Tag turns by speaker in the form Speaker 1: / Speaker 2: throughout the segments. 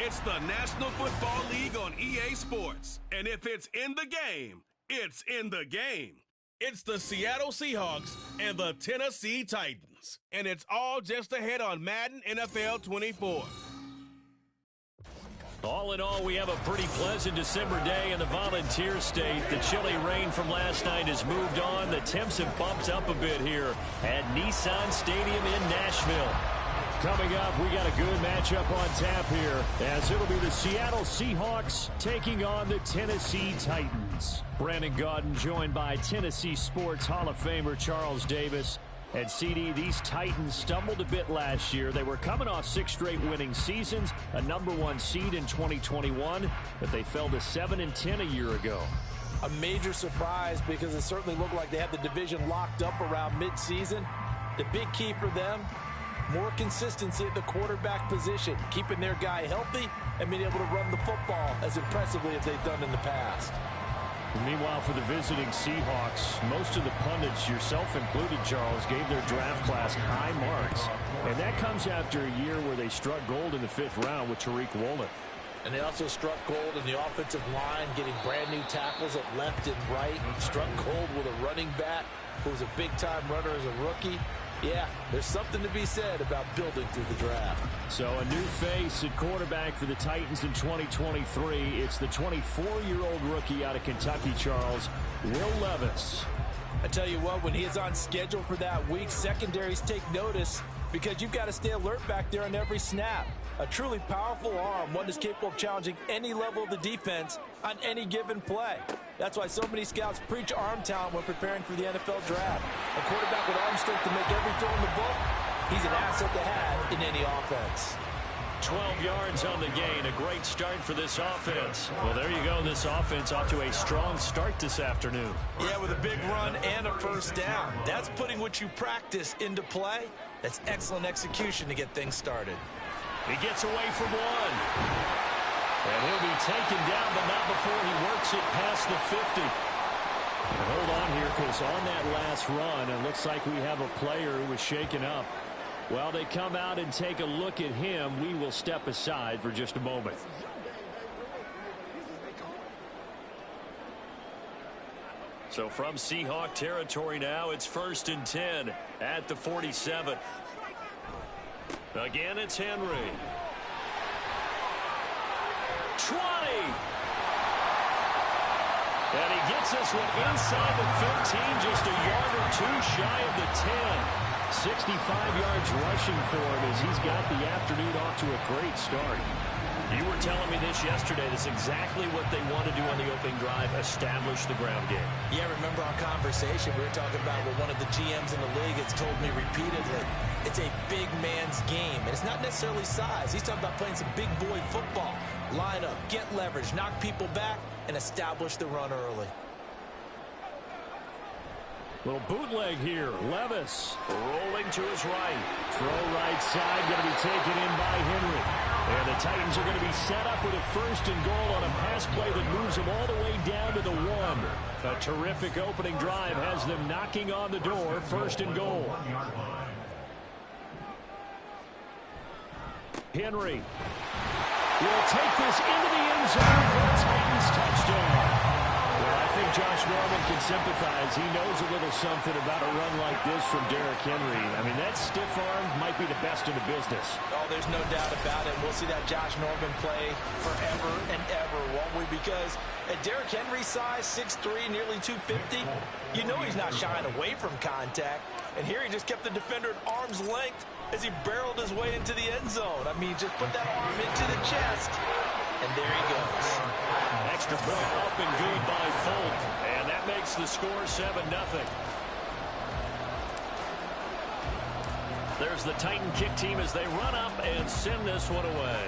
Speaker 1: It's the National Football League on EA Sports. And if it's in the game, it's in the game. It's the Seattle Seahawks and the Tennessee Titans. And it's all just ahead on Madden NFL 24.
Speaker 2: All in all, we have a pretty pleasant December day in the Volunteer State. The chilly rain from last night has moved on. The temps have bumped up a bit here at Nissan Stadium in Nashville. Coming up, we got a good matchup on tap here, as it'll be the Seattle Seahawks taking on the Tennessee Titans. Brandon Gaudin joined by Tennessee Sports Hall of Famer Charles Davis. And CD, these Titans stumbled a bit last year. They were coming off 6 straight winning seasons, a #1 seed in 2021, but they fell to 7-10 a year ago.
Speaker 3: A major surprise because it certainly looked like they had the division locked up around midseason. The big key for them, more consistency at the quarterback position, keeping their guy healthy and being able to run the football as impressively as they've done in the past.
Speaker 2: Meanwhile, for the visiting Seahawks, most of the pundits, yourself included, Charles, gave their draft class high marks. And that comes after a year where they struck gold in the 5th round with Tariq Woolen.
Speaker 3: And they also struck gold in the offensive line, getting brand new tackles at left and right. Struck gold with a running back who was a big-time runner as a rookie. Yeah, there's something to be said about building through the draft.
Speaker 2: So a new face at quarterback for the Titans in 2023. It's the 24-year-old rookie out of Kentucky, Charles, Will Levis.
Speaker 3: I tell you what, when he is on schedule for that week, secondaries take notice because you've got to stay alert back there on every snap. A truly powerful arm, one that's capable of challenging any level of the defense on any given play. That's why so many scouts preach arm talent when preparing for the NFL draft. A quarterback with arm strength to make every throw in the book, he's an asset to have in any offense.
Speaker 2: 12 yards on the gain, a great start for this offense. Well, there you go, this offense off to a strong start this afternoon.
Speaker 3: Yeah, with a big run and a first down. That's putting what you practice into play. That's excellent execution to get things started.
Speaker 2: He gets away from one. And he'll be taken down, but not before he works it past the 50. And hold on here, because on that last run, it looks like we have a player who was shaken up. While they come out and take a look at him, we will step aside for just a moment. So from Seahawk territory now, it's 1st and 10 at the 47. Again, it's Henry. 20. And he gets this one inside the 15, just a yard or two shy of the 10. 65 yards rushing for him as he's got the afternoon off to a great start. You were telling me this yesterday. That's exactly what they want to do on the opening drive, establish the ground game.
Speaker 3: Yeah, remember our conversation we were talking about what one of the GMs in the league has told me repeatedly. It's a big man's game, and it's not necessarily size. He's talking about playing some big boy football. Line up, get leverage, knock people back, and establish the run early.
Speaker 2: Little bootleg here. Levis rolling to his right. Throw right side, going to be taken in by Henry. And the Titans are going to be set up with a 1st and goal on a pass play that moves them all the way down to the 1. A terrific opening drive has them knocking on the door. 1st and goal. Henry will take this into the end zone for a Titans touchdown. Well, I think Josh Norman can sympathize. He knows a little something about a run like this from Derrick Henry. I mean, that stiff arm might be the best in the business.
Speaker 3: Oh, there's no doubt about it. We'll see that Josh Norman play forever and ever, won't we? Because at Derrick Henry's size, 6'3", nearly 250, you know he's not shying away from contact. And here he just kept the defender at arm's length as he barreled his way into the end zone. I mean, just put that arm into the chest, and there he goes.
Speaker 2: Extra point up and good by Folk. And that makes the score 7-0. There's the Titan kick team as they run up and send this one away.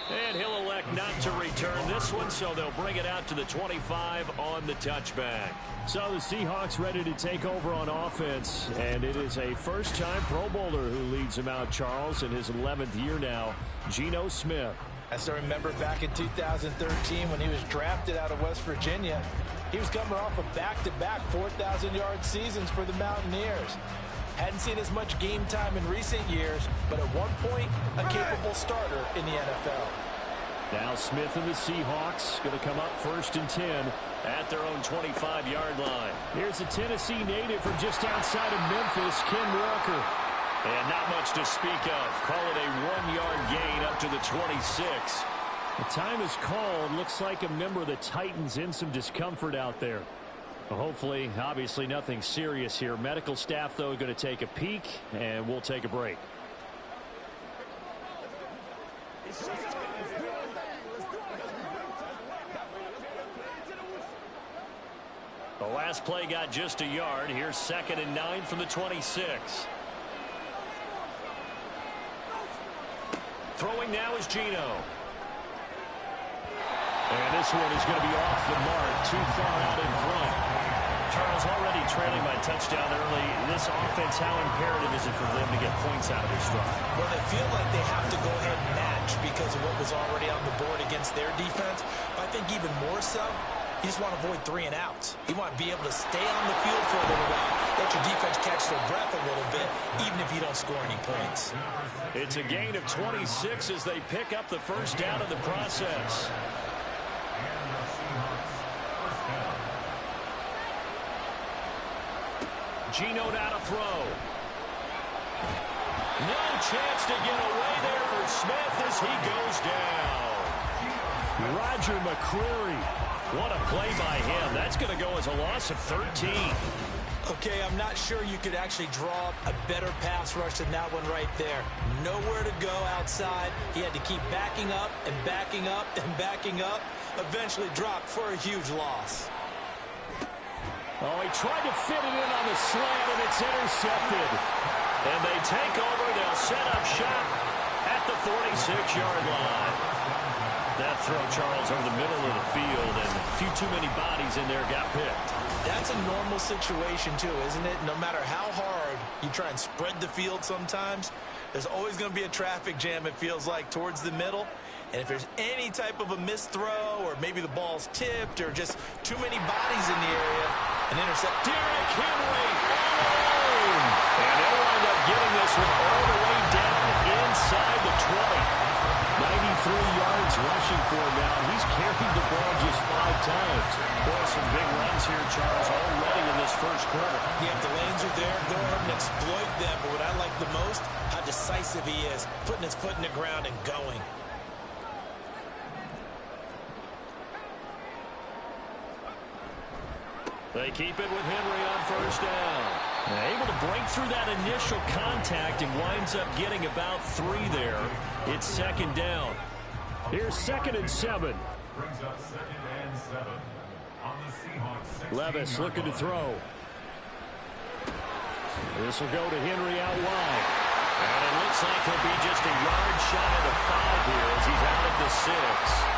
Speaker 2: And he'll elect not to return this one, so they'll bring it out to the 25 on the touchback. So the Seahawks ready to take over on offense, and it is a first-time Pro Bowler who leads them out, Charles, in his 11th year now, Geno Smith.
Speaker 3: I still remember back in 2013 when he was drafted out of West Virginia. He was coming off of back-to-back 4,000-yard seasons for the Mountaineers. Hadn't seen as much game time in recent years, but at one point, a capable starter in the NFL.
Speaker 2: Now Smith and the Seahawks going to come up 1st and 10 at their own 25-yard line. Here's a Tennessee native from just outside of Memphis, Ken Walker. And not much to speak of. Call it a 1-yard gain up to the 26. The time is called. Looks like a member of the Titans in some discomfort out there. Well, hopefully, obviously nothing serious here. Medical staff, though, going to take a peek, and we'll take a break. The last play got just a yard. Here's 2nd and 9 from the 26. Throwing now is Geno. And this one is going to be off the mark, too far out in front. Charles, already trailing by touchdown early. This offense, how imperative is it for them to get points out of their stride?
Speaker 3: Well, they feel like they have to go ahead and match because of what was already on the board against their defense. But I think even more so, you just want to avoid 3 and outs. You want to be able to stay on the field for a little while, let your defense catch their breath a little bit, even if you don't score any points.
Speaker 2: It's a gain of 26 as they pick up the first down in the process. Geno now to throw. No chance to get away there for Smith as he goes down. Roger McCreary. What a play by him. That's going to go as a loss of 13.
Speaker 3: Okay, I'm not sure you could actually draw a better pass rush than that one right there. Nowhere to go outside. He had to keep backing up and backing up and backing up. Eventually dropped for a huge loss.
Speaker 2: Oh, he tried to fit it in on the slant, and it's intercepted. And they take over. They'll set up shop at the 46-yard line. That throw, Charles, over the middle of the field, and a few too many bodies in there got picked.
Speaker 3: That's a normal situation, too, isn't it? No matter how hard you try and spread the field sometimes, there's always going to be a traffic jam, it feels like, towards the middle. And if there's any type of a missed throw, or maybe the ball's tipped, or just too many bodies in the area, an intercept.
Speaker 2: Derrick Henry alone. And they'll wind up getting this one all the way down inside the 20. 93 yards rushing for him now. He's carried the ball just 5 times. Boy, some big runs here, Charles, already in this first quarter.
Speaker 3: Yeah, if the lanes are there, go ahead and exploit them. But what I like the most, how decisive he is, putting his foot in the ground and going.
Speaker 2: They keep it with Henry on first down. Able to break through that initial contact and winds up getting about 3 there. It's 2nd down. Here's 2nd and 7.
Speaker 4: Brings up 2nd and 7 on the Seahawks.
Speaker 2: Levis looking to throw. This will go to Henry out wide. And it looks like he'll be just a yard shy of the 5 here as he's out at the 6.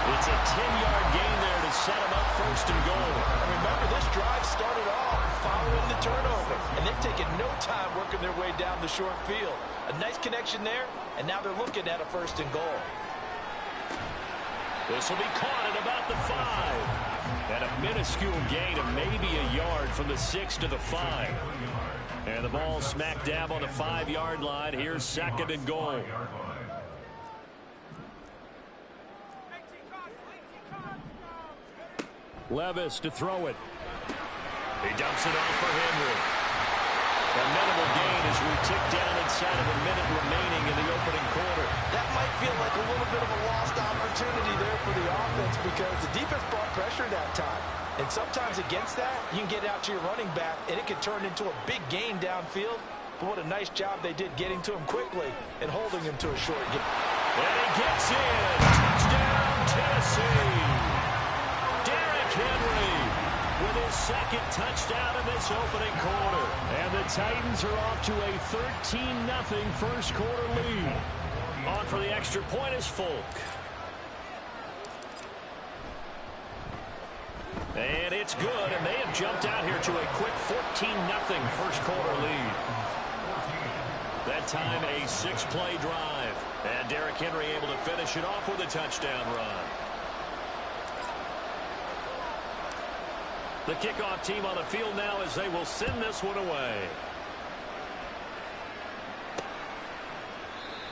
Speaker 2: It's a 10-yard gain there to set him up 1st and goal.
Speaker 3: And remember, this drive started off following the turnover, and they've taken no time working their way down the short field. A nice connection there, and now they're looking at a 1st and goal.
Speaker 2: This will be caught at about the 5. And a minuscule gain of maybe a yard from the 6 to the 5. And the ball smack dab on the 5-yard line. Here's 2nd and goal. Levis to throw it. He dumps it off for Henry. A minimal gain as we tick down inside of a minute remaining in the opening quarter.
Speaker 3: That might feel like a little bit of a lost opportunity there for the offense because the defense brought pressure that time. And sometimes against that, you can get out to your running back, and it can turn into a big gain downfield. But what a nice job they did getting to him quickly and holding him to a short gain.
Speaker 2: And he gets in. Touchdown, Tennessee. Derrick Henry with his 2nd touchdown in this opening quarter. And the Titans are off to a 13-0 first quarter lead. On for the extra point is Folk. And it's good, and they have jumped out here to a quick 14-0 first quarter lead. That time a 6-play drive. And Derrick Henry able to finish it off with a touchdown run. The kickoff team on the field now as they will send this one away.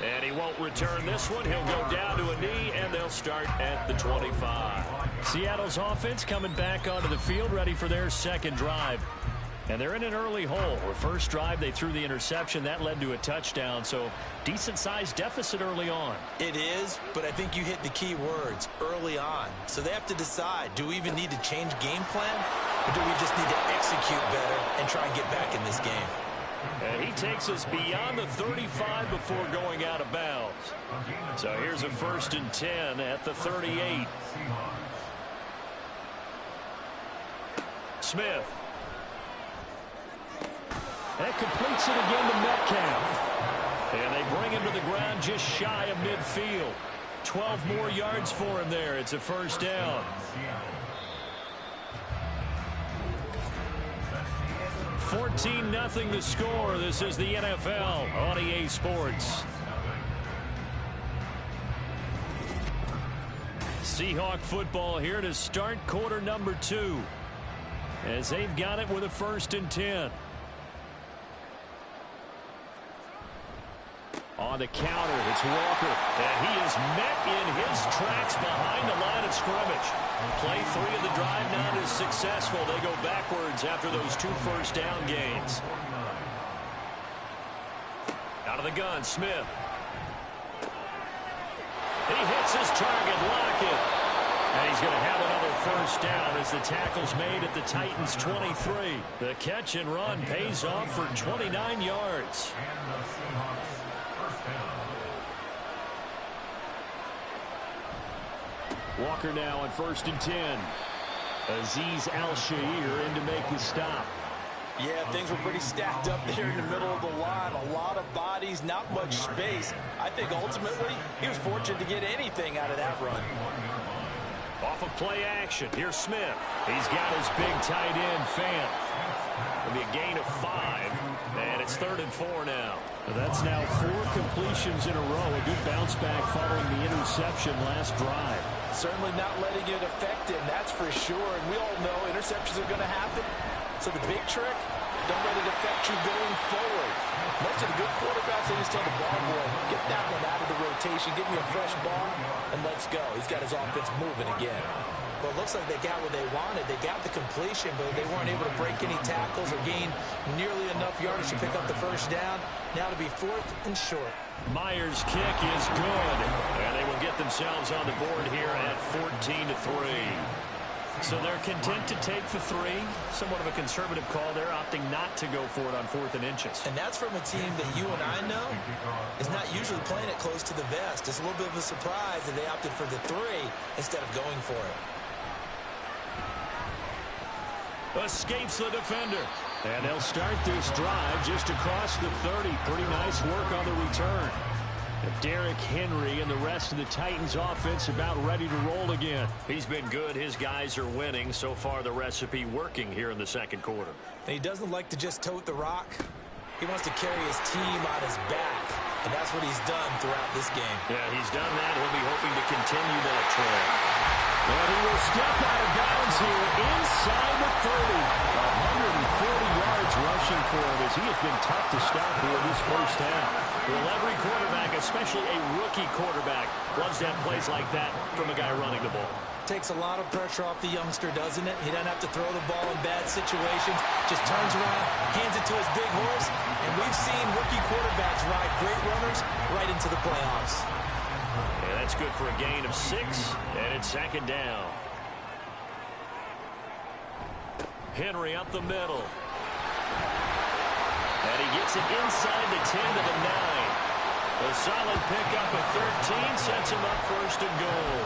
Speaker 2: And he won't return this one. He'll go down to a knee, and they'll start at the 25. Seattle's offense coming back onto the field, ready for their second drive. And they're in an early hole. The first drive, they threw the interception. That led to a touchdown, so decent-sized deficit early on.
Speaker 3: It is, but I think you hit the key words, early on. So they have to decide, do we even need to change game plan, or do we just need to execute better and try and get back in this game?
Speaker 2: And he takes us beyond the 35 before going out of bounds. So here's a 1st and 10 at the 38. Smith. That completes it again to Metcalf. And they bring him to the ground just shy of midfield. 12 more yards for him there. It's a 1st down. 14-0 the score. This is the NFL on EA Sports. Seahawk football here to start quarter number 2. As they've got it with a 1st and 10. On the counter, it's Walker. And he is met in his tracks behind the line of scrimmage. Play 3 of the drive not as successful. They go backwards after those 2 first down gains. Out of the gun, Smith. He hits his target, Lockett. And he's going to have another 1st down as the tackle's made at the Titans' 23. The catch and run pays off for 29 yards. Walker now on 1st and 10. Azeez Al-Shaair in to make the stop.
Speaker 3: Yeah, things were pretty stacked up there in the middle of the line. A lot of bodies, not much space. I think ultimately he was fortunate to get anything out of that run.
Speaker 2: Off of play action, here's Smith. He's got his big tight end, Fant. It'll be a gain of 5, and it's 3rd and 4 now.
Speaker 5: That's now 4 completions in a row. A good bounce back following the interception last drive.
Speaker 3: Certainly not letting it affect him, that's for sure. And we all know interceptions are going to happen. So the big trick, don't let it affect you going forward. Most of the good quarterbacks, they just tell the ball boy, get that one out of the rotation, give me a fresh ball, and let's go. He's got his offense moving again.
Speaker 6: Well, it looks like they got what they wanted. They got the completion, but they weren't able to break any tackles or gain nearly enough yardage to pick up the 1st down. Now to be 4th and short.
Speaker 2: Myers' kick is good. And they will get themselves on the board here at 14-3. So they're content to take the 3. Somewhat of a conservative call there, opting not to go for it on 4th and inches.
Speaker 6: And that's from a team that you and I know is not usually playing it close to the vest. It's a little bit of a surprise that they opted for the 3 instead of going for it.
Speaker 2: Escapes the defender. And they'll start this drive just across the 30. Pretty nice work on the return. Derrick Henry and the rest of the Titans offense about ready to roll again. He's been good. His guys are winning. So far, the recipe working here in the 2nd quarter.
Speaker 6: And he doesn't like to just tote the rock. He wants to carry his team on his back. And that's what he's done throughout this game.
Speaker 2: Yeah, he's done that. He'll be hoping to continue that trend. And he will step out of bounds here inside the 30. 140 yards rushing for him as he has been tough to stop here this 1st half. Well, every quarterback, especially a rookie quarterback, loves to have plays like that from a guy running the ball.
Speaker 6: Takes a lot of pressure off the youngster, doesn't it? He doesn't have to throw the ball in bad situations. Just turns around, hands it to his big horse. And we've seen rookie quarterbacks ride great runners right into the playoffs.
Speaker 2: And that's good for a gain of 6, and it's 2nd down. Henry up the middle. And he gets it inside the 10 to the 9. A solid pickup of 13 sets him up 1st and goal.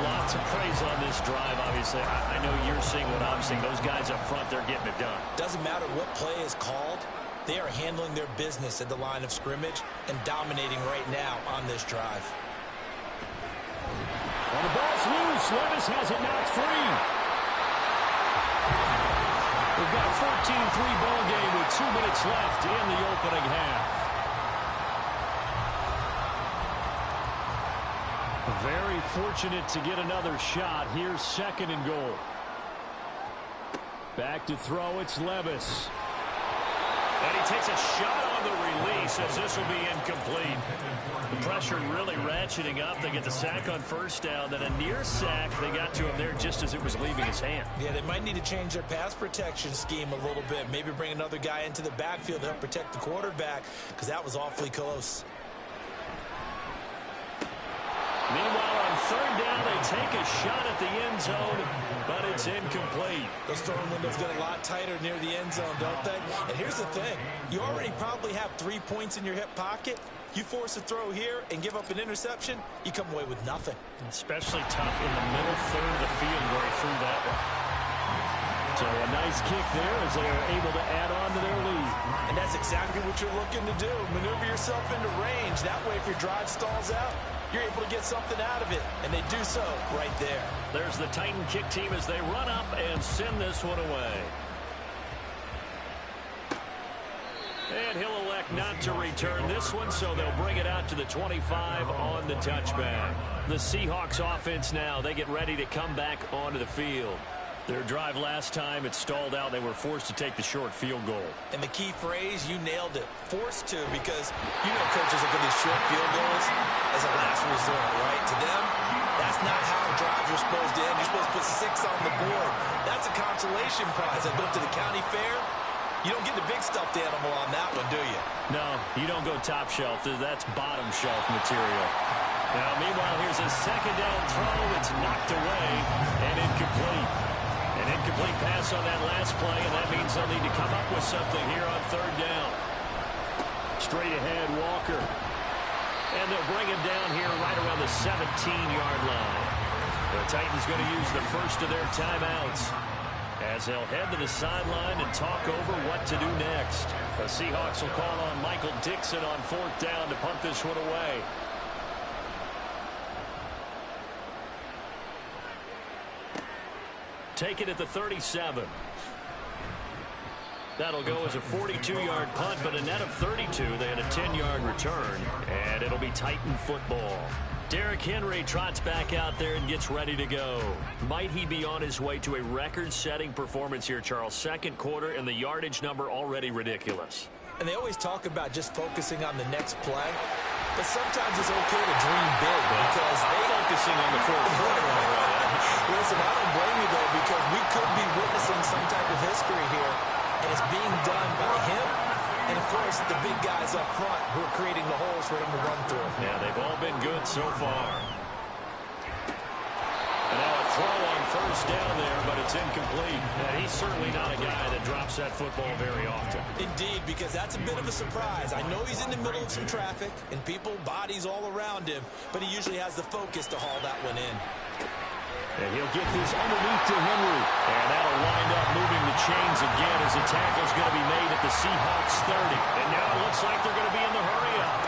Speaker 2: Lots of praise on this drive, obviously. I know you're seeing what I'm seeing. Those guys up front, they're getting it done.
Speaker 6: Doesn't matter what play is called. They are handling their business at the line of scrimmage and dominating right now on this drive.
Speaker 5: And the ball's loose. Levis has it knocked free. We've got a 14-3 ball game with 2 minutes left in the opening half. Very fortunate to get another shot. Here's 2nd and goal. Back to throw, it's Levis.
Speaker 2: And he takes a shot on the release as this will be incomplete. The pressure really ratcheting up. They get the sack on first down. Then a near sack. They got to him there just as it was leaving his hand.
Speaker 6: Yeah, they might need to change their pass protection scheme a little bit. Maybe bring another guy into the backfield to help protect the quarterback, because that was awfully close.
Speaker 2: Meanwhile, on third down, they take a shot at the end zone, but it's incomplete.
Speaker 6: Those throwing windows get a lot tighter near the end zone, don't they? And here's the thing. You already probably have 3 points in your hip pocket. You force a throw here and give up an interception, you come away with nothing.
Speaker 2: Especially tough in the middle third of the field where he threw that one.
Speaker 5: So a nice kick there as they are able to add on to their lead.
Speaker 6: And that's exactly what you're looking to do. Maneuver yourself into range. That way, if your drive stalls out, you're able to get something out of it. And they do so right there.
Speaker 2: There's the Titan kick team as they run up and send this one away. And he'll elect not to return this one, so they'll bring it out to the 25 on the touchback. The Seahawks offense now, they get ready to come back onto the field. Their drive last time, it stalled out. They were forced to take the short field goal.
Speaker 6: And the key phrase, you nailed it. Forced to, because you know coaches look at these short field goals as a last resort, right? To them, that's not how drives are supposed to end. You're supposed to put 6 on the board. That's a consolation prize. I've been to the county fair. You don't get the big stuffed animal on that one, do you?
Speaker 2: No, you don't go top shelf. That's bottom shelf material. Now, meanwhile, here's a second down throw. It's knocked away and incomplete. An incomplete pass on that last play, and that means they'll need to come up with something here on third down.
Speaker 5: Straight ahead, Walker.
Speaker 2: And they'll bring him down here right around the 17-yard line. The Titans going to use the first of their timeouts as they'll head to the sideline and talk over what to do next. The Seahawks will call on Michael Dixon on fourth down to punt this one away. Take it at the 37. That'll go as a 42-yard punt, but a net of 32. They had a 10-yard return, and it'll be Titan football. Derrick Henry trots back out there and gets ready to go. Might he be on his way to a record-setting performance here, Charles? Second quarter, and the yardage number already ridiculous.
Speaker 6: And they always talk about just focusing on the next play. But sometimes it's okay to dream big because they're
Speaker 2: focusing on the fourth quarter.
Speaker 6: Listen, I don't blame you, though, because we could be witnessing some type of history here, and it's being done by him and, of course, the big guys up front who are creating the holes for him to run through.
Speaker 2: Yeah, they've all been good so far. And now a throw on first down there, but it's incomplete. And he's certainly not a guy that drops that football very often.
Speaker 6: Indeed, because that's a bit of a surprise. I know he's in the middle of some traffic and people, bodies all around him, but he usually has the focus to haul that one in.
Speaker 5: And he'll get this underneath to Henry.
Speaker 2: And that'll wind up moving the chains again as the tackle's going to be made at the Seahawks 30. And now it looks like they're going to be in the hurry-up.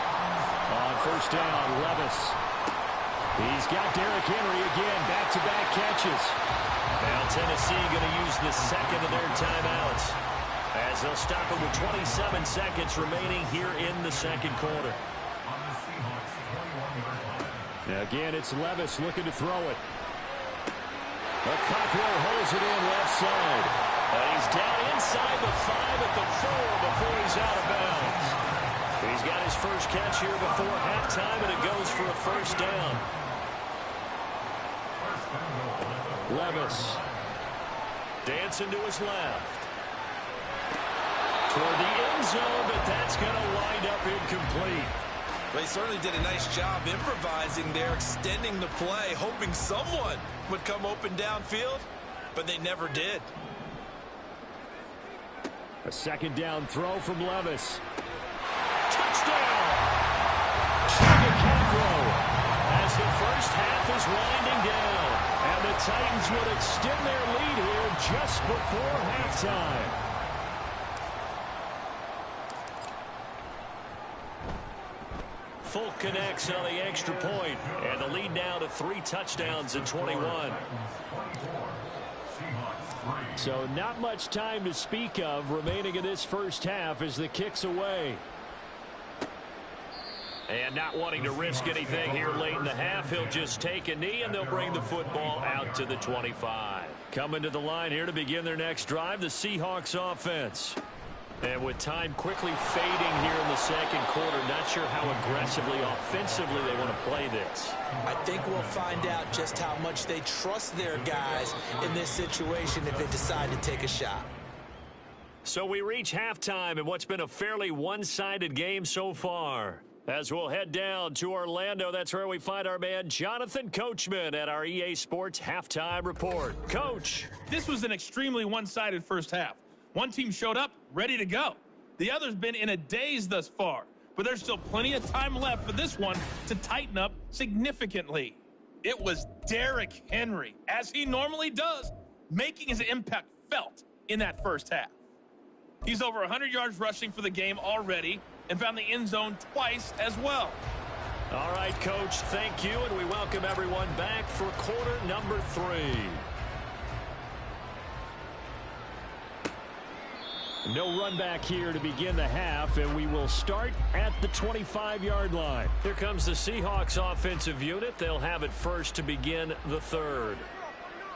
Speaker 5: On first down, Levis. He's got Derrick Henry again, back-to-back catches.
Speaker 2: Now Tennessee going to use the second of their timeouts as they'll stop it with 27 seconds remaining here in the second quarter.
Speaker 5: Now again, it's Levis looking to throw it. Cockrell holds it in left side.
Speaker 2: And he's down inside the 5 at the 4 before he's out of bounds. He's got his first catch here before halftime, and it goes for a first down.
Speaker 5: Levis.
Speaker 2: Dancing to his left. Toward the end zone, but that's going to wind up incomplete.
Speaker 6: They certainly did a nice job improvising there, extending the play, hoping someone would come open downfield, but they never did.
Speaker 5: A second down throw from Levis.
Speaker 2: Touchdown! Chugga Cockrell as the first half is winding down. And the Titans would extend their lead here just before halftime. Folk connects on the extra point, and the lead now to 3 touchdowns at 21.
Speaker 5: So not much time to speak of remaining in this first half as the kick's away.
Speaker 2: And not wanting to risk anything here late in the half, he'll just take a knee, and they'll bring the football out to the 25. Coming to the line here to begin their next drive, the Seahawks offense. And with time quickly fading here in the second quarter, not sure how aggressively, offensively they want to play this.
Speaker 6: I think we'll find out just how much they trust their guys in this situation if they decide to take a shot.
Speaker 2: So we reach halftime in what's been a fairly one-sided game so far. As we'll head down to Orlando, that's where we find our man Jonathan Coachman at our EA Sports Halftime Report. Coach.
Speaker 7: This was an extremely one-sided first half. One team showed up, ready to go. The other's been in a daze thus far, but there's still plenty of time left for this one to tighten up significantly. It was Derrick Henry, as he normally does, making his impact felt in that first half. He's over 100 yards rushing for the game already and found the end zone twice as well.
Speaker 2: All right, Coach, thank you, and we welcome everyone back for quarter number 3. No run back here to begin the half, and we will start at the 25-yard line. Here comes the Seahawks offensive unit. They'll have it first to begin the third.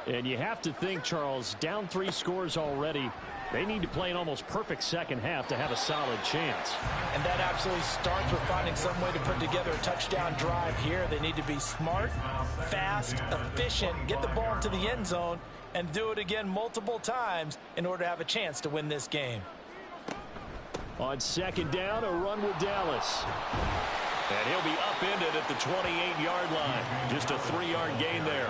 Speaker 2: And you have to think, Charles, down 3 scores already. They need to play an almost perfect second half to have a solid chance.
Speaker 6: And that absolutely starts with finding some way to put together a touchdown drive here. They need to be smart, fast, efficient, get the ball into the end zone, and do it again multiple times in order to have a chance to win this game.
Speaker 2: On second down, a run with Dallas. And he'll be upended at the 28-yard line. Just a 3-yard gain there.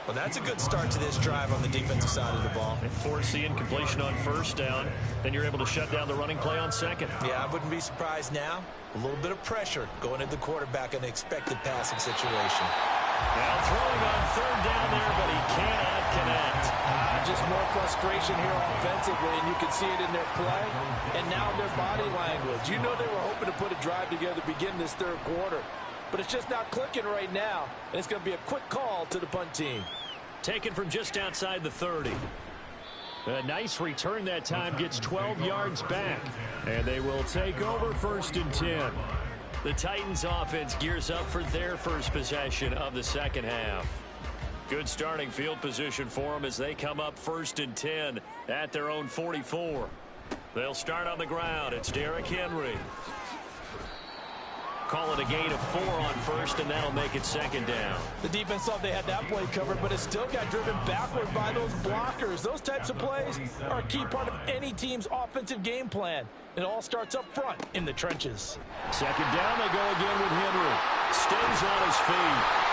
Speaker 6: Well, that's a good start to this drive on the defensive side of the ball.
Speaker 2: And force the incompletion on first down. Then you're able to shut down the running play on second.
Speaker 6: Yeah, I wouldn't be surprised now. A little bit of pressure going at the quarterback in an expected passing situation.
Speaker 2: Now throwing on third down there, but he cannot connect.
Speaker 6: Just more frustration here offensively, and you can see it in their play and now their body language. You know they were hoping to put a drive together to begin this third quarter, but it's just not clicking right now, and it's going to be a quick call to the punt team.
Speaker 2: Taken from just outside the 30. A nice return that time, gets 12 yards back, and they will take over first and 10. The Titans offense gears up for their first possession of the second half. Good starting field position for them as they come up first and 10 at their own 44. They'll start on the ground. It's Derrick Henry. Call it a gain of 4 on first, and that'll make it second down.
Speaker 6: The defense thought they had that play covered, but it still got driven backward by those blockers. Those types of plays are a key part of any team's offensive game plan. It all starts up front in the trenches.
Speaker 2: Second down, they go again with Henry. Stays on his feet.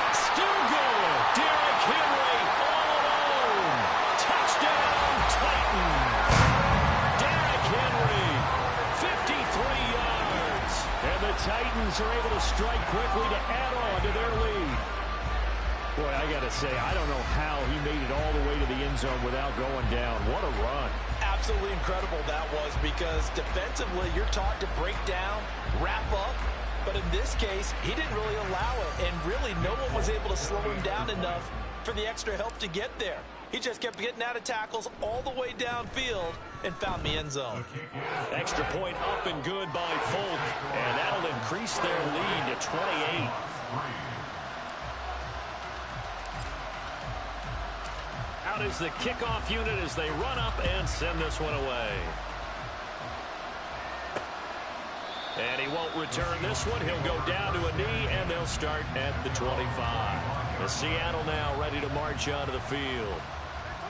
Speaker 2: Still going. Derrick Henry all alone. Touchdown, Titans. Derrick Henry, 53 yards. And the Titans are able to strike quickly to add on to their lead. Boy, I got to say, I don't know how he made it all the way to the end zone without going down. What a run.
Speaker 6: Absolutely incredible that was, because defensively you're taught to break down, wrap up, but in this case he didn't really allow it, and really no one was able to slow him down enough for the extra help to get there. He just kept getting out of tackles all the way downfield and found the end zone.
Speaker 2: Extra point up and good by Folk, and that'll increase their lead to 28. Out is the kickoff unit as they run up and send this one away. And he won't return this one. He'll go down to a knee, and they'll start at the 25. The Seattle now ready to march onto the field.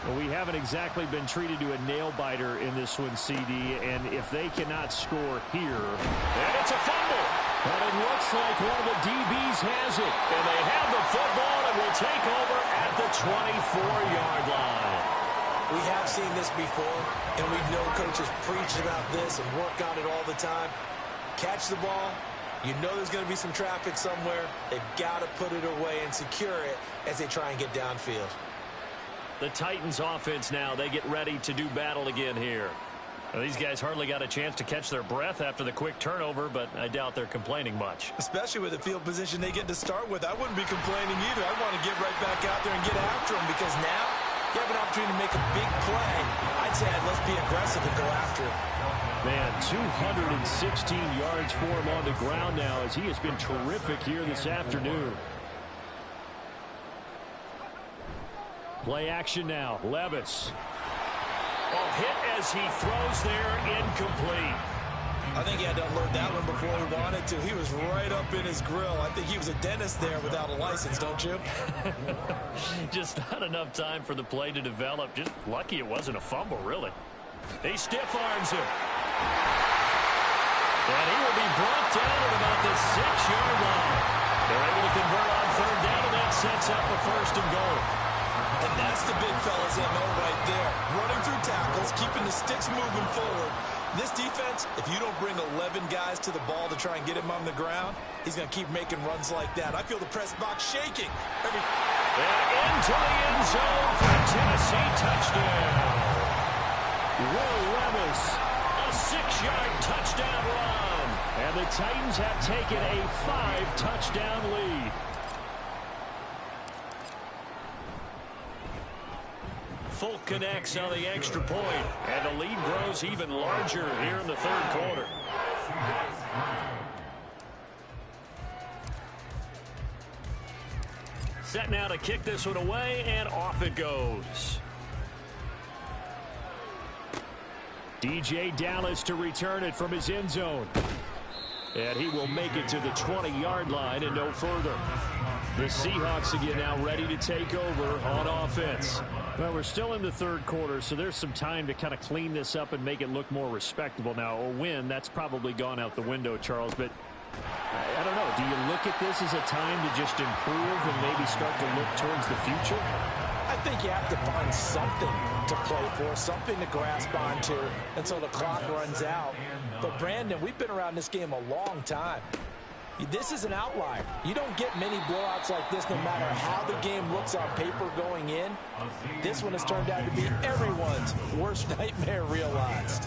Speaker 5: Well, we haven't exactly been treated to a nail-biter in this one, CD, and if they cannot score here...
Speaker 2: And it's a fumble.
Speaker 5: But it looks like one of the DBs has it.
Speaker 2: And they have the football and will take over at the 24-yard line.
Speaker 6: We have seen this before, and we know coaches preach about this and work on it all the time. Catch the ball. You know there's going to be some traffic somewhere. They've got to put it away and secure it as they try and get downfield.
Speaker 2: The Titans offense now, they get ready to do battle again here. Well, these guys hardly got a chance to catch their breath after the quick turnover, but I doubt they're complaining much.
Speaker 6: Especially with the field position they get to start with. I wouldn't be complaining either. I want to get right back out there and get after them, because now you have an opportunity to make a big play. I'd say let's be aggressive and go after it.
Speaker 5: Man, 216 yards for him on the ground now, as he has been terrific here this afternoon.
Speaker 2: Play action now. Levis. Oh, hit as he throws there, incomplete.
Speaker 6: I think he had to unload that one before he wanted to. He was right up in his grill. I think he was a dentist there without a license, don't you?
Speaker 2: Just not enough time for the play to develop. Just lucky it wasn't a fumble, really. He stiff arms him. And he will be brought down at about the 6-yard line. They're able to convert on third down, and that sets up a 1st and goal.
Speaker 6: And that's the big fella's MO right there. Running through tackles, keeping the sticks moving forward. This defense, if you don't bring 11 guys to the ball to try and get him on the ground, he's going to keep making runs like that. I feel the press box shaking.
Speaker 2: And into the end zone for a Tennessee touchdown.
Speaker 5: Will Levis,
Speaker 2: A 6-yard touchdown run.
Speaker 5: and the Titans have taken a 5-touchdown lead.
Speaker 2: Folk connects on the extra point, and the lead grows even larger here in the 3rd quarter. Set now to kick this one away, and off it goes.
Speaker 5: DJ Dallas to return it from his end zone. And he will make it to the 20-yard line and no further. The Seahawks again now ready to take over on offense. Well, we're still in the 3rd quarter, so there's some time to kind of clean this up and make it look more respectable. Now, a win, that's probably gone out the window, Charles, but I don't know. Do you look at this as a time to just improve and maybe start to look towards the future?
Speaker 6: I think you have to find something to play for, something to grasp onto until the clock runs out. But, Brandon, we've been around this game a long time. This is an outlier. You don't get many blowouts like this no matter how the game looks on paper going in. This one has turned out to be everyone's worst nightmare realized.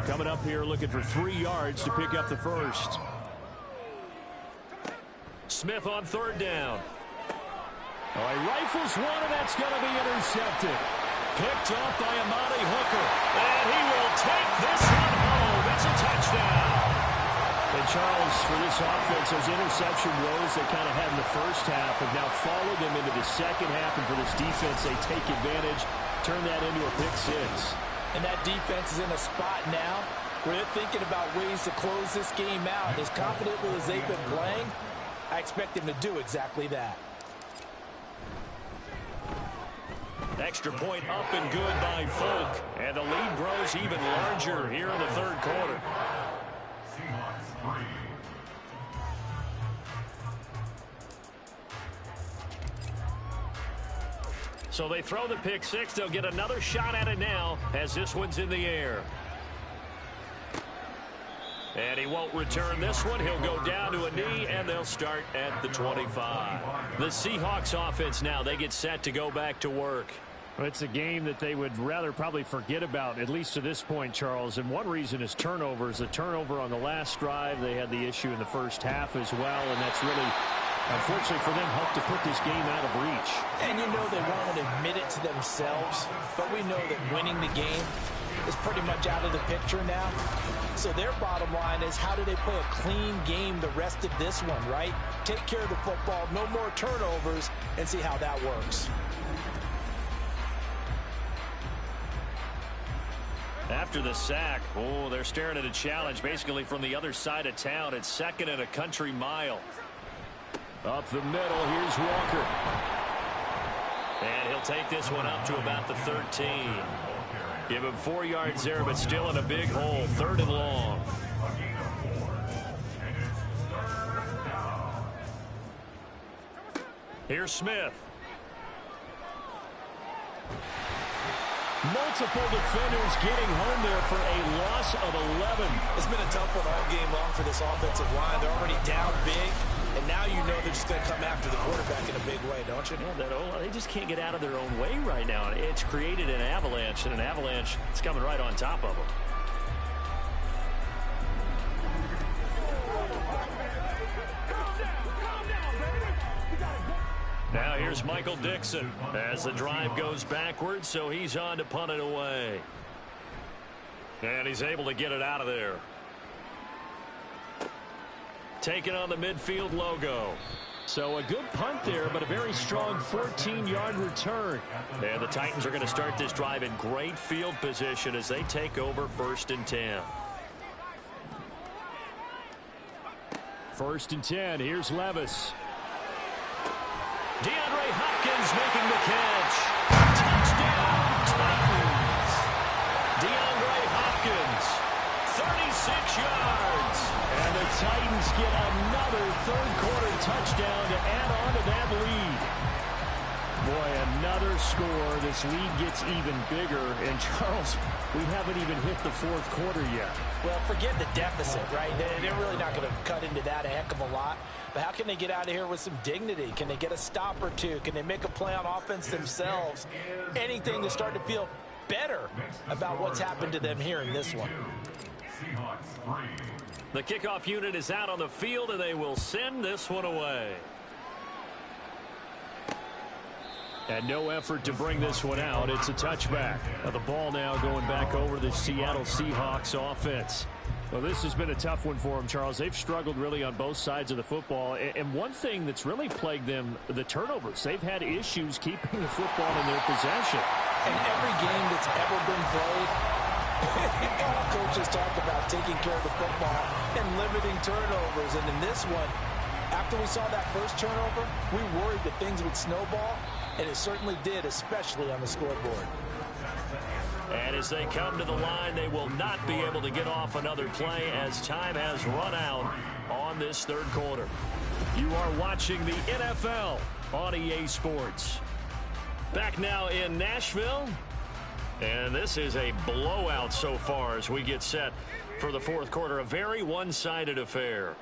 Speaker 5: Coming up here looking for 3 yards to pick up the first.
Speaker 2: Smith on 3rd down.
Speaker 5: Oh, he rifles one, and that's going to be intercepted.
Speaker 2: Picked up by Amani Hooker. And he will take this one home. It's a touchdown.
Speaker 5: And Charles, for this offense, those interception woes they kind of had in the first half have now followed them into the second half. And for this defense, they take advantage, turn that into a pick 6.
Speaker 6: And that defense is in a spot now where they're thinking about ways to close this game out. As confidently as they've been playing, I expect them to do exactly that.
Speaker 2: Extra point up and good by Folk. And the lead grows even larger here in the 3rd quarter. So they throw the pick 6. They'll get another shot at it now as this one's in the air. And he won't return this one. He'll go down to a knee, and they'll start at the 25. The Seahawks offense now, they get set to go back to work.
Speaker 5: Well, it's a game that they would rather probably forget about, at least to this point, Charles. And one reason is turnovers. A turnover on the last drive. They had the issue in the first half as well, and that's really, unfortunately for them, helped to put this game out of reach.
Speaker 6: And you know they won't admit it to themselves, but we know that winning the game is pretty much out of the picture now. So their bottom line is, how do they play a clean game the rest of this one, right? Take care of the football, no more turnovers, and see how that works.
Speaker 2: After the sack, oh, they're staring at a challenge basically from the other side of town. It's 2nd and a country mile.
Speaker 5: Up the middle, here's Walker.
Speaker 2: And he'll take this one up to about the 13. Give him 4 yards there, but still in a big hole. 3rd and long. Here's Smith.
Speaker 5: Multiple defenders getting home there for a loss of 11.
Speaker 6: It's been a tough one all game long for this offensive line. They're already down big, and now you know they're just going to come after the quarterback in a big way, don't you?
Speaker 2: Yeah, they just can't get out of their own way right now. It's created an avalanche, and an avalanche is coming right on top of them. Now here's Michael Dixon as the drive goes backwards, so he's on to punt it away. And he's able to get it out of there. Taking on the midfield logo.
Speaker 5: So a good punt there, but a very strong 14-yard return.
Speaker 2: And the Titans are going to start this drive in great field position as they take over 1st and 10.
Speaker 5: 1st and 10. Here's Levis.
Speaker 2: DeAndre Hopkins making the catch. Touchdown, Titans. DeAndre Hopkins, 36 yards.
Speaker 5: And the Titans get another third-quarter touchdown to add on to that lead. Boy, another score. This lead gets even bigger. And, Charles, we haven't even hit the 4th quarter yet.
Speaker 6: Well, forget the deficit, right? They're really not going to cut into that a heck of a lot. But how can they get out of here with some dignity? Can they get a stop or two? Can they make a play on offense themselves? Anything to start to feel better about what's happened to them here in this one.
Speaker 2: The kickoff unit is out on the field, and they will send this one away.
Speaker 5: And no effort to bring this one out. It's a touchback. The ball now going back over the Seattle Seahawks offense. Well, this has been a tough one for them, Charles. They've struggled really on both sides of the football. And one thing that's really plagued them, the turnovers. They've had issues keeping the football in their possession.
Speaker 6: In every game that's ever been played, coaches talk about taking care of the football and limiting turnovers. And in this one, after we saw that first turnover, we worried that things would snowball, and it certainly did, especially on the scoreboard.
Speaker 2: And as they come to the line, they will not be able to get off another play as time has run out on this 3rd quarter.
Speaker 5: You are watching the NFL on EA Sports.
Speaker 2: Back now in Nashville. And this is a blowout so far as we get set for the 4th quarter. A very one-sided affair.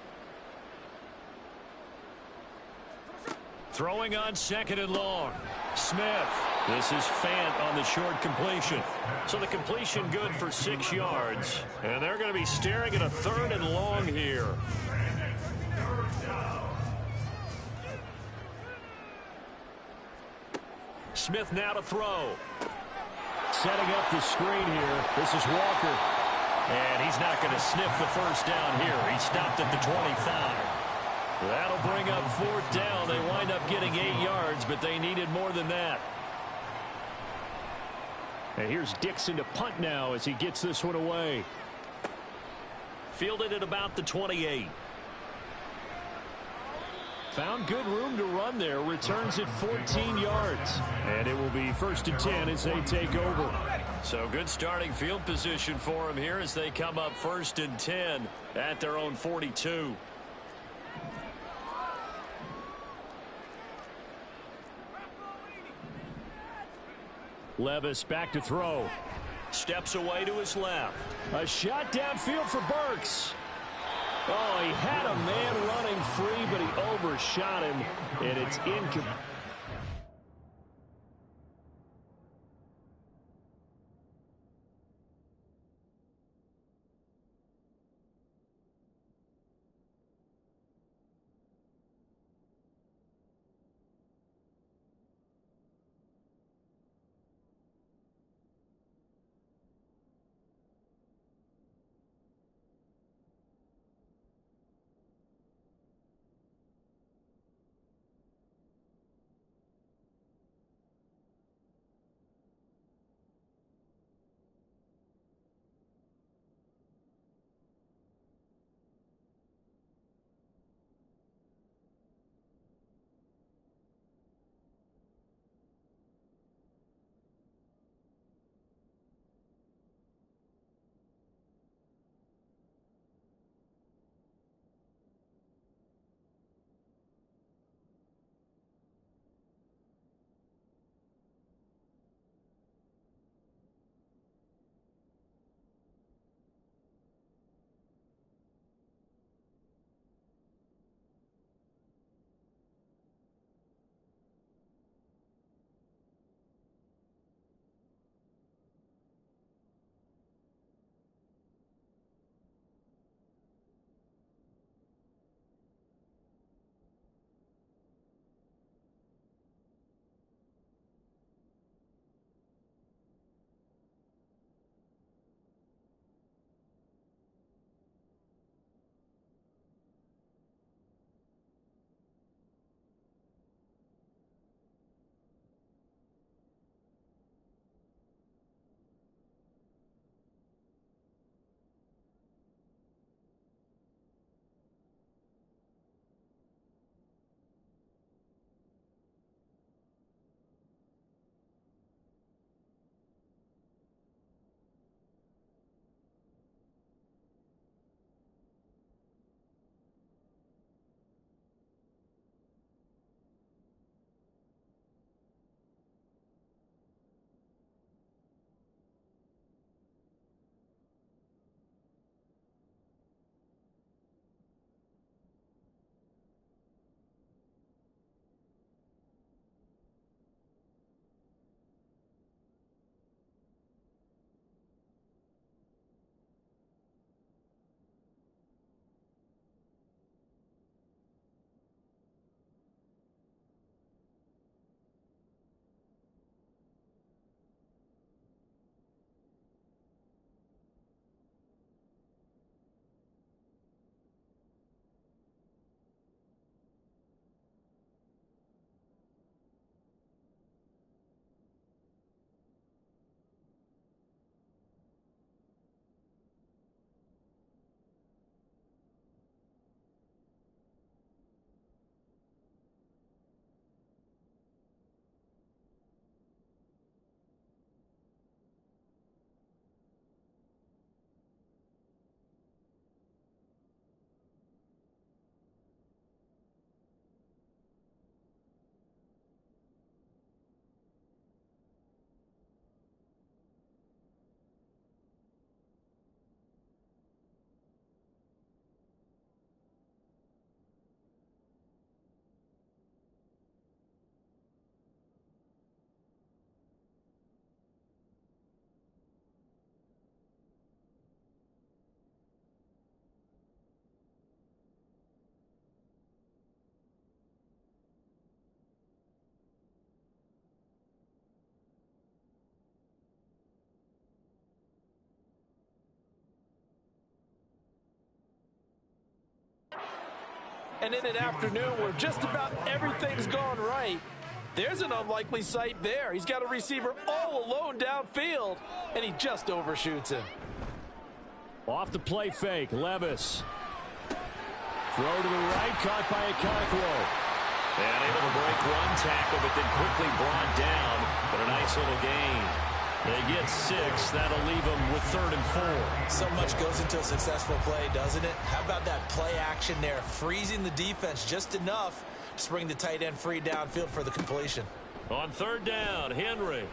Speaker 5: Throwing on 2nd and long. Smith. This is Fant on the short completion.
Speaker 2: So the completion good for 6 yards. And they're going to be staring at a 3rd and long here.
Speaker 5: Smith now to throw. Setting up the screen here. This is Walker.
Speaker 2: And he's not going to sniff the first down here. He stopped at the 25.
Speaker 5: That'll bring up 4th down. They wind up getting 8 yards, but they needed more than that. And here's Dixon to punt now as he gets this one away.
Speaker 2: Fielded at about the 28.
Speaker 5: Found good room to run there. Returns at 14 yards. And it will be 1st and 10 as they take over.
Speaker 2: So good starting field position for them here as they come up 1st and 10 at their own 42.
Speaker 5: Levis back to throw.
Speaker 2: Steps away to his left.
Speaker 5: A shot downfield for Burks. Oh, he had a man running free, but he overshot him, and it's incomplete.
Speaker 3: And in an afternoon where just about everything's gone right, there's an unlikely sight there. He's got a receiver all alone downfield, and he just overshoots him.
Speaker 5: Off the play fake, Levis. Throw to the right, caught by Okonkwo.
Speaker 2: And able to break one tackle, but then quickly brought down. But a nice little gain. They get 6. That'll leave them with 3rd and 4.
Speaker 6: So much goes into a successful play, doesn't it? How about that play action there, freezing the defense just enough to bring the tight end free downfield for the completion.
Speaker 2: On 3rd down, Henry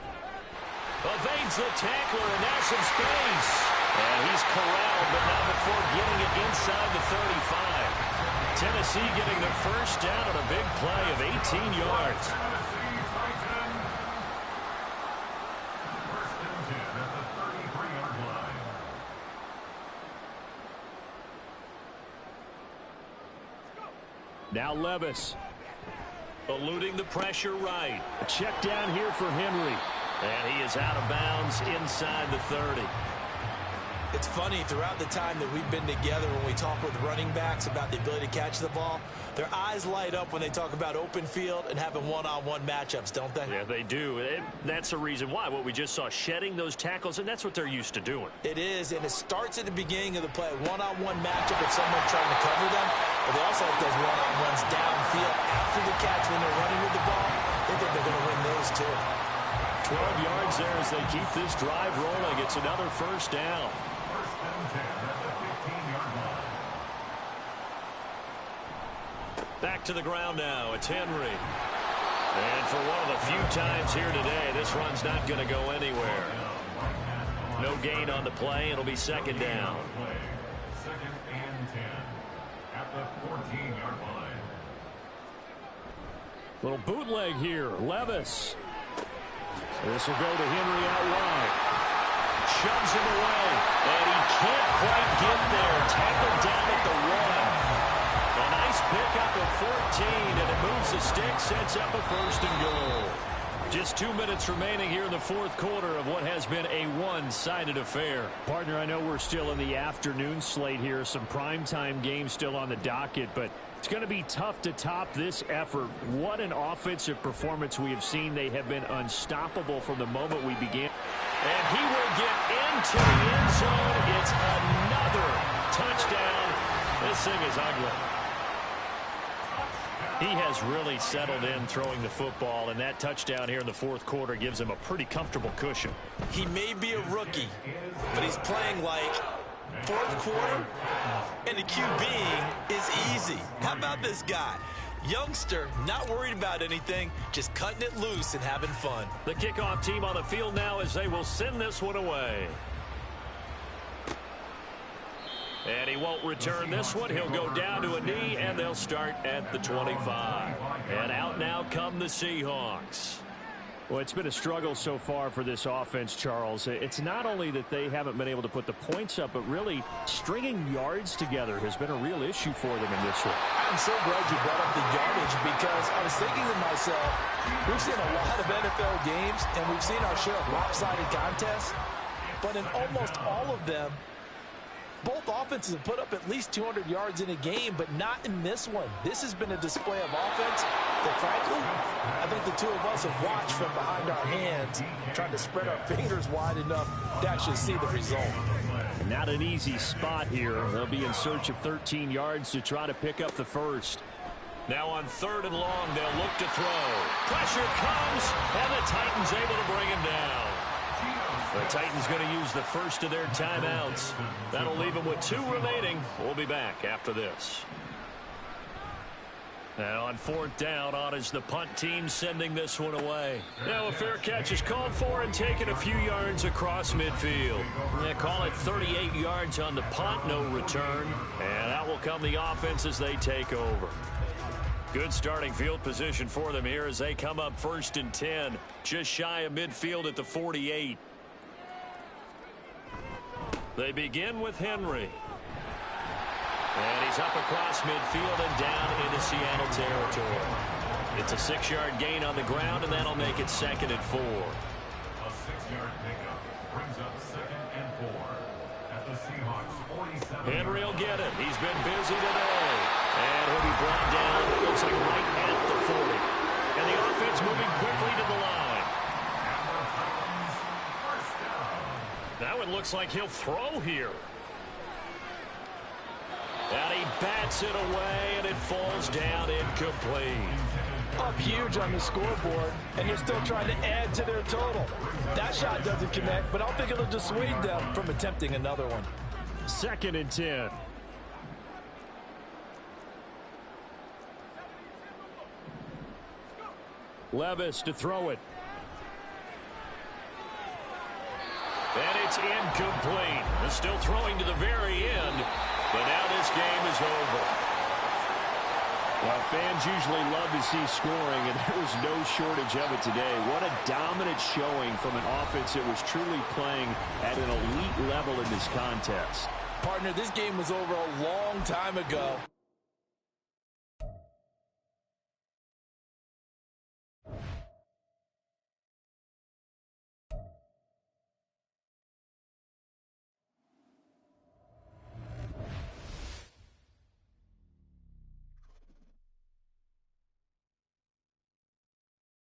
Speaker 2: evades the tackler, and now some space. And he's corralled, but not before getting it inside the 35. Tennessee getting the first down on a big play of 18 yards.
Speaker 5: Now Levis.
Speaker 2: Eluding the pressure right.
Speaker 5: A check down here for Henry.
Speaker 2: And he is out of bounds inside the 30.
Speaker 6: It's funny, throughout the time that we've been together, when we talk with running backs about the ability to catch the ball, their eyes light up when they talk about open field and having one-on-one matchups, don't they?
Speaker 2: Yeah, they do. That's the reason why. What we just saw, shedding those tackles, and that's what they're used to doing.
Speaker 6: It is, and it starts at the beginning of the play. One-on-one matchup with someone trying to cover them, but they also have those one-on-ones downfield after the catch when they're running with the ball. They think they're going to win those, too.
Speaker 2: 12 yards there as they keep this drive rolling. It's another first down. Back to the ground now. It's Henry. And for one of the few times here today, this run's not going to go anywhere. No gain on the play. It'll be 2nd down.
Speaker 4: 2nd and 10 at the 14-yard line.
Speaker 5: Little bootleg here. Levis. This will go to Henry out wide.
Speaker 2: Shoves him away. And he can't quite get there. Tackled down at the 1. A nice pickup of 14, and it moves the stick, sets up a 1st and goal. Just 2 minutes remaining here in the 4th quarter of what has been a one-sided affair.
Speaker 5: Partner, I know we're still in the afternoon slate here. Some primetime games still on the docket, but it's going to be tough to top this effort. What an offensive performance we have seen. They have been unstoppable from the moment we began.
Speaker 2: And he will get into the end zone. It's another touchdown. This thing is ugly. He has really settled in throwing the football, and that touchdown here in the 4th quarter gives him a pretty comfortable cushion.
Speaker 6: He may be a rookie, but he's playing like 4th quarter, and the QBing is easy. How about this guy? Youngster, not worried about anything, just cutting it loose and having fun.
Speaker 2: The kickoff team on the field now as they will send this one away. And he won't return this one. He'll go down to a knee, and they'll start at the 25. And out now come the Seahawks.
Speaker 5: Well, it's been a struggle so far for this offense, Charles. It's not only that they haven't been able to put the points up, but really stringing yards together has been a real issue for them in this one.
Speaker 3: I'm so glad you brought up the yardage, because I was thinking to myself, we've seen a lot of NFL games, and we've seen our share of lopsided contests, but in almost all of them, both offenses have put up at least 200 yards in a game, but not in this one. This has been a display of offense that, frankly, I think the two of us have watched from behind our hands, trying to spread our fingers wide enough to actually see the result.
Speaker 5: Not an easy spot here. They'll be in search of 13 yards to try to pick up the first.
Speaker 2: Now on 3rd and long, they'll look to throw. Pressure comes, and the Titans able to bring him down. The Titans going to use the first of their timeouts. That'll leave them with 2 remaining. We'll be back after this. Now on 4th down, on is the punt team sending this one away. Now a fair catch is called for and taken a few yards across midfield. They call it 38 yards on the punt, no return. And out will come the offense as they take over. Good starting field position for them here as they come up 1st and 10. Just shy of midfield at the 48. They begin with Henry. And he's up across midfield and down into Seattle territory. It's a 6-yard gain on the ground, and that'll make it 2nd and 4.
Speaker 4: A 6-yard pickup brings up 2nd and 4 at the Seahawks 47.
Speaker 2: Henry will get it. He's been busy today. And he'll be brought down, it looks like right at the 40. And the offense moving quickly to the line. Now it looks like he'll throw here. And he bats it away, and it falls down incomplete.
Speaker 3: Up huge on the scoreboard, and they're still trying to add to their total. That shot doesn't connect, but I don't think it'll dissuade them from attempting another one.
Speaker 5: 2nd and 10. Levis to throw it.
Speaker 2: And it's incomplete. They're still throwing to the very end, but now this game is over.
Speaker 5: Well, fans usually love to see scoring, and there was no shortage of it today. What a dominant showing from an offense that was truly playing at an elite level in this contest.
Speaker 3: Partner, this game was over a long time ago,